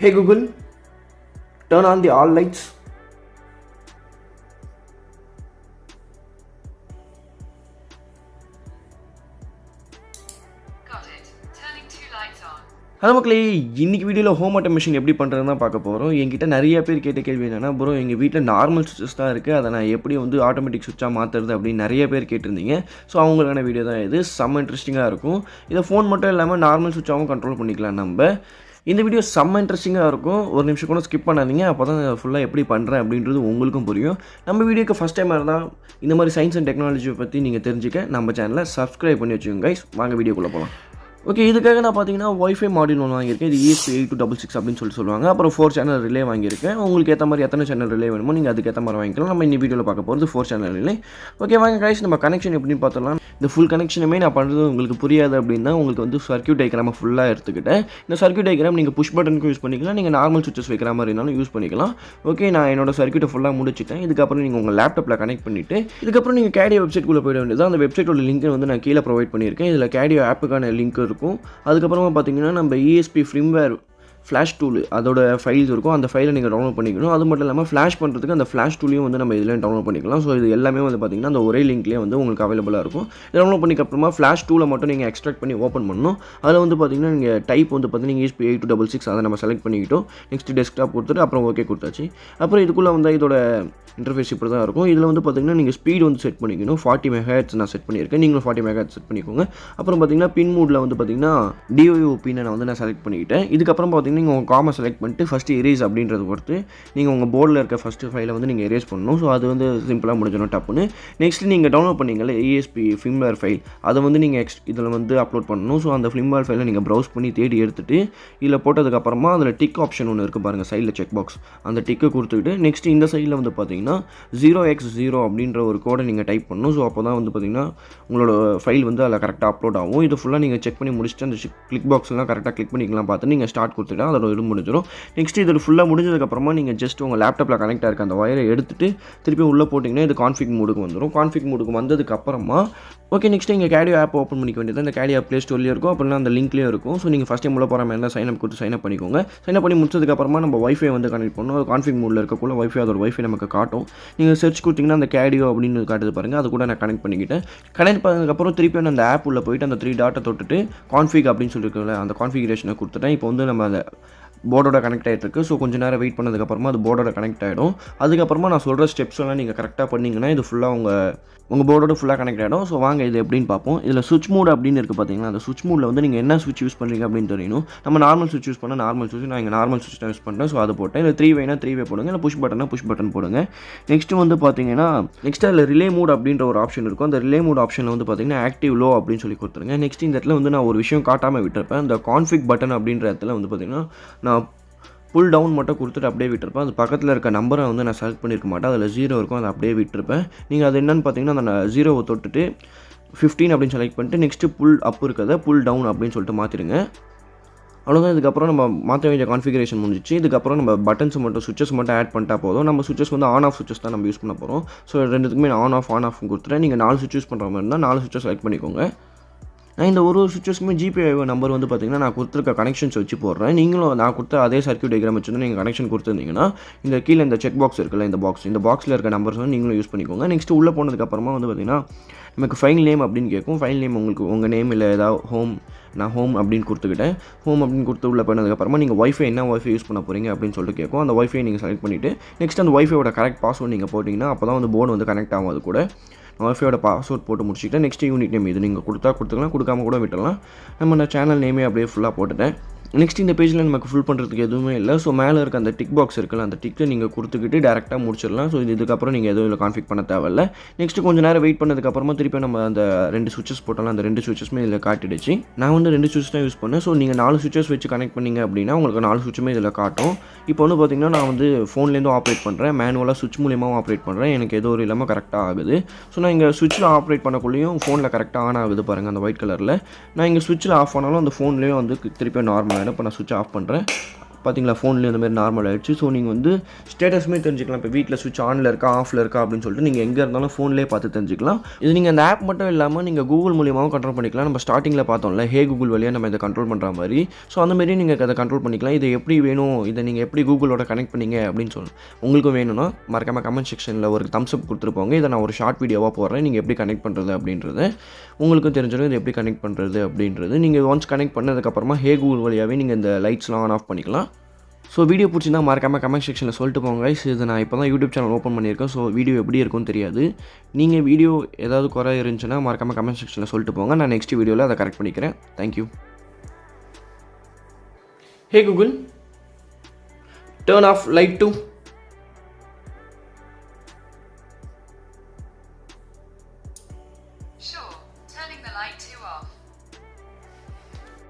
Hey Google, turn on the all lights. Got it. Turning two lights on. Hello மக்களே, இன்றைக்கி வீடியோவில் home automation எப்படி பண்ணுறதுன்னு தான் பார்க்க போகிறோம். என்கிட்ட நிறைய பேர் கேட்ட கேள்வி என்னென்னா, ப்ரோ எங்கள் வீட்டில் நார்மல் சுவிட்சஸ் தான் இருக்குது, அதை நான் எப்படி ஆட்டோமேட்டிக் சுவிட்சாக மாற்றுறது அப்படின்னு நிறைய பேர் கேட்டிருந்தீங்க. ஸோ அவங்களுக்கான வீடியோ தான் இது. செம்ம இன்ட்ரெஸ்டிங்காக இருக்கும். இதை ஃபோன் மட்டும் இல்லாமல் நார்மல் சுவிட்சாகவும் கண்ட்ரோல் பண்ணிக்கலாம் நம்ம. இந்த வீடியோ செம்ம இன்ட்ரெஸ்டிங்காக இருக்கும். ஒரு நிமிஷம் கூட ஸ்கிப் பண்ணாதீங்க, அப்போ தான் ஃபுல்லாக எப்படி பண்ணுறேன் அப்படின்றது உங்களுக்கும் புரியும். நம்ம வீடியோக்கு ஃபஸ்ட் டைம் இருந்தால் இந்த மாதிரி சயின்ஸ் அண்ட் டெக்னாலஜியை பற்றி நீங்கள் தெரிஞ்சுக்க நம்ம சேனலை சப்ஸ்கிரைப் பண்ணி வச்சுக்கோங்க கைஸ். வாங்க வீடியோக்குள்ளே போகலாம். ஓகே, இதுக்காக நான் பார்த்தீங்கன்னா ஒய்ஃபை மாடியூல் ஒன்று வாங்கியிருக்கேன். இது ESP8266 அப்படின்னு சொல்லுவாங்க. அப்புறம் 4 சேனல் ரிலே வாங்கியிருக்கேன். உங்களுக்கு ஏற்ற மாதிரி எத்தனை சேனல் ரிலே வேணுமோ நீங்கள் அதுக்கேற்ற மாதிரி வாங்கிக்கலாம். நம்ம இந்த வீடியோவில் பார்க்க போகிறது 4 சேனல் ரிலே. ஓகே வாங்க கைஸ், நம்ம கனெக்ஷன் எப்படின்னு பார்த்தலாம். இந்த ஃபுல் கனெக்ஷனுமே நான் பண்ணுறது உங்களுக்கு புரியாது அப்படின்னா உங்களுக்கு சர்க்யூட் டயக்ராமை ஃபுல்லாக எடுத்துக்கிட்டேன். இந்த சர்க்யூட் டயக்ராம் நீங்கள் புஷ் பட்டனுக்கு யூஸ் பண்ணிக்கலாம், நீங்கள் நார்மல் சுவிட்சஸ் வைக்கிற மாதிரி இருந்தாலும் யூஸ் பண்ணிக்கலாம். ஓகே, நான் என்னோட சர்க்யூட்டை ஃபுல்லாக முடிச்சிட்டேன். இதுக்கப்புறம் நீங்கள் உங்கள் லேப்டாப்பில் கனெக்ட் பண்ணிவிட்டு இதுக்கப்புறம் நீங்கள் கேடியோ வெப்சைட்குள்ளே போயிட வேண்டியது. அந்த வெப்சைட்டோட லிங்க் நான் கீழே ப்ரொவைட் பண்ணியிருக்கேன். இதில் கேடியோ ஆப்புக்கான லிங்க் இருக்கும். அதுக்கப்புறமா பார்த்தீங்கன்னா நம்ம ESP ஃப்ரிம்வேர் ஃப்ளாஷ் டூல் அதோட ஃபைல்ஸ் இருக்கும். அந்த ஃபைலை நீங்கள் டவுன்லோட் பண்ணிக்கணும். அது மட்டும் இல்லாமல் ஃப்ளாஷ் பண்ணுறதுக்கு அந்த ஃப்ளாஷ் டூலையும் நம்ம இதில் டவுன்லோட் பண்ணிக்கலாம். ஸோ இது எல்லாமே பார்த்தீங்கன்னா அந்த ஒரே லிங்க்லேயே உங்களுக்கு அவைலபிளாக இருக்கும். டவுன்லோட் பண்ணிக்கப்புறமா ஃப்ளாஷ் டூலை மட்டும் நீங்கள் எக்ஸ்ட்ராக்ட் பண்ணி ஓப்பன் பண்ணணும். அதில் பார்த்தீங்கன்னா நீங்கள் டைப் பார்த்தீங்கன்னா ESP8266 அதை நம்ம செலக்ட் பண்ணிக்கிட்டோம். நெக்ஸ்ட் டெஸ்க்டாப் கொடுத்துட்டு அப்புறம் ஓகே கொடுத்தாச்சு. அப்புறம் இதுக்குள்ளே இதோட இன்டர்ஃபேஸ் இப்படி தான் இருக்கும். இதில் பார்த்தீங்கன்னா நீங்கள் ஸ்பீடு செட் பண்ணிக்கணும். 40 MHz நான் செட் பண்ணியிருக்கேன். நீங்களும் 40 MHz செட் பண்ணிக்கோங்க. அப்புறம் பார்த்தீங்கன்னா பின் மூடில் பார்த்தீங்கன்னா DOI பின்னை நான் செலக்ட் பண்ணிக்கிட்டேன். இதுக்கப்புறம் பார்த்தீங்கன்னா நீங்கள் உங்கள் காமை செலக்ட் பண்ணிட்டு ஃபஸ்ட்டு எரேஸ் அப்படின்றத பொறுத்து நீங்கள் உங்கள் போர்டில் இருக்க ஃபஸ்ட்டு ஃபைலை நீங்கள் எரேஸ் பண்ணணும். ஸோ அது சிம்பிளாக முடிஞ்சிடும் டப்புன்னு. நெக்ஸ்ட் நீங்கள் டவுன்லோட் பண்ணீங்களே ESP ஃபிர்ம்வேர் ஃபைல் அதை நீங்கள் இதில் அப்லோட் பண்ணணும். ஸோ அந்த ஃபிர்ம்வேர் ஃபைலை நீங்கள் ப்ரௌஸ் பண்ணி தேடி எடுத்துகிட்டு இதில் போட்டதுக்கப்புறமா அதில் டிக் ஆப்ஷன் ஒன்று இருக்குது பாருங்கள், சைடில் செக் பாக்ஸ், அந்த டிக்கை கொடுத்துக்கிட்டு நெக்ஸ்ட் இந்த சைடில் பார்த்தீங்கன்னா 0x0 அப்படின்ற ஒரு கோடை நீங்கள் டைப் பண்ணணும். ஸோ அப்போ தான் பார்த்தீங்கன்னா உங்களோட ஃபைல் அதில் கரெக்டாக அப்லோட் ஆகும். இது ஃபுல்லாக நீங்கள் செக் பண்ணி முடிச்சுட்டு அந்த கிளிக் பாக்ஸ்லாம் கரெக்டாக கிளிக் பண்ணிக்கலாம் பார்த்து நீங்கள் ஸ்டார்ட் கொடுத்துட்டா அதோட இது முடிஞ்சிடும். நெக்ஸ்ட் இது ஃபுல்லாக முடிஞ்சதுக்கப்புறமா நீங்கள் ஜஸ்ட் உங்கள் லேப்டாப்பில் கனெக்ட் ஆகிருக்க அந்த வயரை எடுத்துகிட்டு திருப்பி உள்ளே போட்டிங்கன்னா இது கான்ஃபிக் மோடுக்கு வந்துடும். கான்ஃபிக் மோடுக்கு வந்ததுக்கப்புறமா ஓகே நெக்ஸ்ட் நீங்கள் கேடியோ ஆப் ஓப்பன் பண்ணிக்க வேண்டியது. அந்த கேடியோ ப்ளே ஸ்டோர்லேயும் இருக்கும், அப்படின்னா அந்த லிங்க்லேயும் இருக்கும். ஸோ நீங்கள் ஃபஸ்ட் டைம் உள்ள போகிற மாதிரி சைன் அப் கொடுத்து சைன் அப் பண்ணிக்கோங்க. சைன் அப் பண்ணி முடிச்சதுக்கப்புறமா நம்ம வைஃபை கனெக்ட் பண்ணணும். அது கான்ஃபிக் மோடில் இருக்கக்குள்ள வைஃபை அதோட வைஃபை நமக்கு காட்டும். நீங்கள் சர்ச் கொடுத்தீங்கன்னா அந்த கேடியோ அப்படின்னு காட்டுது பாருங்கள், அது கூட நான் கனெக்ட் பண்ணிக்கிட்டேன். கனெக்ட் பண்ணதுக்கப்புறம் திருப்பி அந்த ஆப் உள்ள போயிட்டு அந்த 3 டாட்டை தொட்டுட்டு கான்ஃபிக் அப்படின்னு சொல்லியிருக்கல அந்த கான்ஃபிகரேஷனை கொடுத்துட்டேன். இப்போ நம்ம அந்த போர்டோட கனெக்ட் ஆகிட்டு இருக்குது. ஸோ கொஞ்சம் நேரம் வெயிட் பண்ணதுக்கப்புறமா அது போர்டோட கனெக்ட் ஆகிடும். அதுக்கப்புறமா நான் சொல்கிற ஸ்டெப்ஸ்லாம் நீங்கள் கரெக்டாக பண்ணிங்கன்னா இது ஃபுல்லாக உங்கள் போர்டோட ஃபுல்லாக கனெக்ட் ஆகிடும். ஸோ வாங்க இது எப்படின்னு பார்ப்போம். இதில் சுவிட்ச் மோட் அப்படின்னு இருக்குது பார்த்தீங்கன்னா, அந்த சுவிட்ச் மோடில் நீங்கள் என்ன சுவிட்ச் யூஸ் பண்ணுறீங்க அப்படின்னு தெரியணும். நம்ம நார்மல் சுவிட்ச் யூஸ் பண்ணால் நார்மல் சுவிட்ச், நான் இங்கே நார்மல் சுவிட்ச் தான் யூஸ் பண்ணுறேன். ஸோ அது போட்டேன். இல்லை 3 வேனா 3 வே போடுங்க, இல்லை புஷ் பட்டன் போடுங்க. நெக்ஸ்ட்டு பார்த்தீங்கன்னா நெக்ஸ்ட் அதில் ரிலே மோட் அப்படின்ற ஒரு ஆப்ஷன் இருக்கும். அந்த ரிலே மோட் ஆப்ஷனில் பார்த்தீங்கன்னா ஆக்டிவ் லோ அப்படின்னு சொல்லி கொடுத்துருங்க. நெக்ஸ்ட் இந்த இடத்துல நான் ஒரு விஷயம் காட்டாமல் விட்டுருப்பேன். இந்த கான்ஃபிக் பட்டன் அப்படின்ற இடத்துல பார்த்தீங்கன்னா நான் புல் டவுன் மட்டும் கொடுத்துட்டு அப்படியே விட்டுருப்பேன். அது பக்கத்தில் இருக்க நம்பரை நான் செலக்ட் பண்ணியிருக்க மாட்டேன். அதில் 0 இருக்கும், அதை அப்படியே விட்டுருப்பேன். நீங்கள் அது என்னென்னு பார்த்தீங்கன்னா அந்த 0வை தொட்டுட்டு 15 அப்படின்னு செலக்ட் பண்ணிட்டு நெக்ஸ்ட்டு புல் அப் இருக்கிறத புல் டவுன் அப்படின்னு சொல்லிட்டு மாற்றிடுங்க. அவ்வளோதான். இதுக்கப்புறம் நம்ம மாற்ற வேண்டிய கான்ஃபிகரேஷன் முடிஞ்சிச்சு. இதுக்கப்புறம் நம்ம பட்டன்ஸ் மட்டும் சுவிச்சஸ் மட்டும் ஆட் பண்ணிட்டா போதும். நம்ம சுவிச்சஸ் ஆன் ஆஃப் சுவிச்சஸ் தான் நம்ம யூஸ் பண்ண போகிறோம். ஸோ ரெண்டுத்துக்குமே ஆன் ஆஃப் கொடுத்துட்டேன். நீங்கள் 4 சுவிச் யூஸ் பண்ணுற மாதிரி இருந்தால் 4 சுவிச்சஸ் செலக்ட் பண்ணிக்கோங்க. நான் இந்த ஒரு சுவிச்சஸ்க்குமே ஜிபே நம்பர் பார்த்தீங்கன்னா நான் கொடுத்துருக்க கனெக்ஷன்ஸ் வச்சு போடுறேன். நீங்களும் நான் கொடுத்த அதே சர்க்யூட் டயக்ராம் வச்சுருந்து நீங்கள் கனெக்ஷன் கொடுத்துருந்தீங்கன்னா இந்த கீழே இந்த செக் பாக்ஸ் இருக்குல்ல, இந்த பாக்ஸில் இருக்க நம்பர்ஸ் நீங்களும் யூஸ் பண்ணிக்கோங்க. நெக்ஸ்ட் உள்ளே போனதுக்கப்புறமா பார்த்தீங்கன்னா நமக்கு ஃபைல் நேம் அப்படின்னு கேட்கும். ஃபைல் நேம் உங்களுக்கு உங்கள் நேம் இல்லை ஏதாவது நான் ஹோம் அப்படின்னு கொடுத்துக்கிட்டேன். ஹோம் அப்படின்னு கொடுத்து உள்ள போனதுக்கப்புறமா நீங்கள் வைஃபை என்ன வைஃபை யூஸ் பண்ண போகிறீங்க அப்படின்னு சொல்லிட்டு கேட்கும். அந்த வைஃபை நீங்கள் செலக்ட் பண்ணிவிட்டு நெக்ஸ்ட் அந்த வைஃபையோட கரெக்ட் பாஸ்வேர்டு நீங்கள் போட்டிங்கன்னா அப்போ தான் போர்டு கனெக்ட் ஆகும். அது கூட வைஃபையோட பாஸ்வேர்ட் போட்டு முடிச்சுக்கிட்டேன். நெக்ஸ்ட் யூனிட் நேம் இது நீங்கள் கொடுத்துக்கலாம், கொடுக்காம கூட விட்டுடலாம். நம்ம அந்த சேனல் நேமே அப்படியே ஃபுல்லாக போட்டுட்டேன். நெக்ஸ்ட் இந்த பேஜில் நமக்கு ஃபுல் பண்ணுறதுக்கு எதுவுமே இல்லை. ஸோ மேலே இருக்க அந்த டிக் பாக்ஸ் இருக்குல்ல, அந்த டிக்கை நீங்கள் கொடுத்துக்கிட்டு டேரெக்டாக முடிச்சிடலாம். ஸோ இதுக்கப்புறம் நீங்கள் எதுவும் இல்லை கான்ஃபிக் பண்ண தேவையில்லை. நெக்ஸ்ட்டு கொஞ்சம் நேரம் வெயிட் பண்ணதுக்கப்புறமா திருப்பி நம்ம அந்த 2 சுவிச்சஸ் போட்டாலும் அந்த 2 சுவிச்சஸுமே இதில் காட்டிடுச்சு. நான் 2 சுவிட்ச் தான் யூஸ் பண்ணேன். ஸோ நீங்கள் 4 சுவிச்சஸ் வச்சு கனெக்ட் பண்ணிங்க அப்படின்னா உங்களுக்கு 4 சுவிட்சுமே இதில் காட்டும். இப்போ பார்த்தீங்கன்னா நான் ஃபோன்லேருந்து ஆப்ரேட் பண்ணுறேன், மேனுவலாக சுவிட்ச் மூலியமாக ஆப்ரேட் பண்ணுறேன். எனக்கு எதுவும் ஒரு இல்லாமல் கரெக்டாக ஆகுது. ஸோ நான் இங்கே சுவிட்சில் ஆப்ரேட் பண்ணக்குள்ளேயும் ஃபோனில் கரெக்டாக ஆன் ஆகுது பாருங்கள் அந்த ஒயிட் கலரில். நான் இங்கே சுவிட்சில் ஆஃப் ஆனாலும் அந்த ஃபோன்லேயும் திருப்பி நார்மலாக இப்போ நான் சுவிட்ச் ஆஃப் பண்ணுறேன். பார்த்தீங்களா ஃபோன்லேயும் அந்த மாதிரி நார்மல் ஆகிடுச்சு. ஸோ நீங்கள் வந்து ஸ்டேட்டஸுமே தெரிஞ்சுக்கலாம். இப்போ வீட்டில் சுவிட்ச் ஆனில் இருக்கா ஆஃபில் இருக்கா அப்படின்னு சொல்லிட்டு நீங்கள் எங்கே இருந்தாலும் ஃபோன்லேயே பார்த்து தெரிஞ்சுக்கலாம். இது நீங்கள் அந்த ஆப் மட்டும் இல்லாமல் நீங்கள் கூகுள் மூலியமாகவும் கண்ட்ரோல் பண்ணிக்கலாம். நம்ம ஸ்டார்டிங்கில் பார்த்தோம்ல ஹே கூகுள் வழியாக நம்ம இதை கண்ட்ரோல் பண்ணுற மாதிரி. ஸோ அந்த மாதிரி நீங்கள் அதை கண்ட்ரோல் பண்ணிக்கலாம். இதை எப்படி வேணும், இதை நீங்கள் எப்படி கூகுளோட கனெக்ட் பண்ணீங்க அப்படின்னு சொல்லணும். உங்களுக்கு வேணும்னா மறக்காமல் கமெண்ட் செக்ஷனில் ஒரு தம்ஸ் அப் கொடுத்துருப்போங்க. இதை நான் ஒரு ஷார்ட் வீடியோவாக போடுறேன். நீங்கள் எப்படி கனெக்ட் பண்ணுறது அப்படின்றது உங்களுக்கும் தெரிஞ்சிடும். இது எப்படி கனெக்ட் பண்ணுறது அப்படின்றது நீங்கள் ஒன்ஸ் கனெக்ட் பண்ணதுக்கப்புறமா ஹே கூகுள் வழியாகவே நீங்கள் இந்த லைட்ஸ்லாம் ஆன் ஆஃப் பண்ணிக்கலாம். ஸோ வீடியோ பிடிச்சிருந்தா மறக்காமல் கமெண்ட் செக்ஷனில் சொல்லிட்டு போங்க கைஸ். இது நான் இப்போ தான் யூடியூப் சேனல் ஓப்பன் பண்ணியிருக்கேன். ஸோ வீடியோ எப்படி இருக்கும்னு தெரியாது. நீங்கள் வீடியோ ஏதாவது குறை இருந்துச்சுன்னா மறக்காமல் கமெண்ட் செக்ஷனில் சொல்லிட்டு போங்க. நான் நெக்ஸ்ட் வீடியோவில் அதை கரெக்ட் பண்ணிக்கிறேன். Thank you. Hey Google, turn of light 2.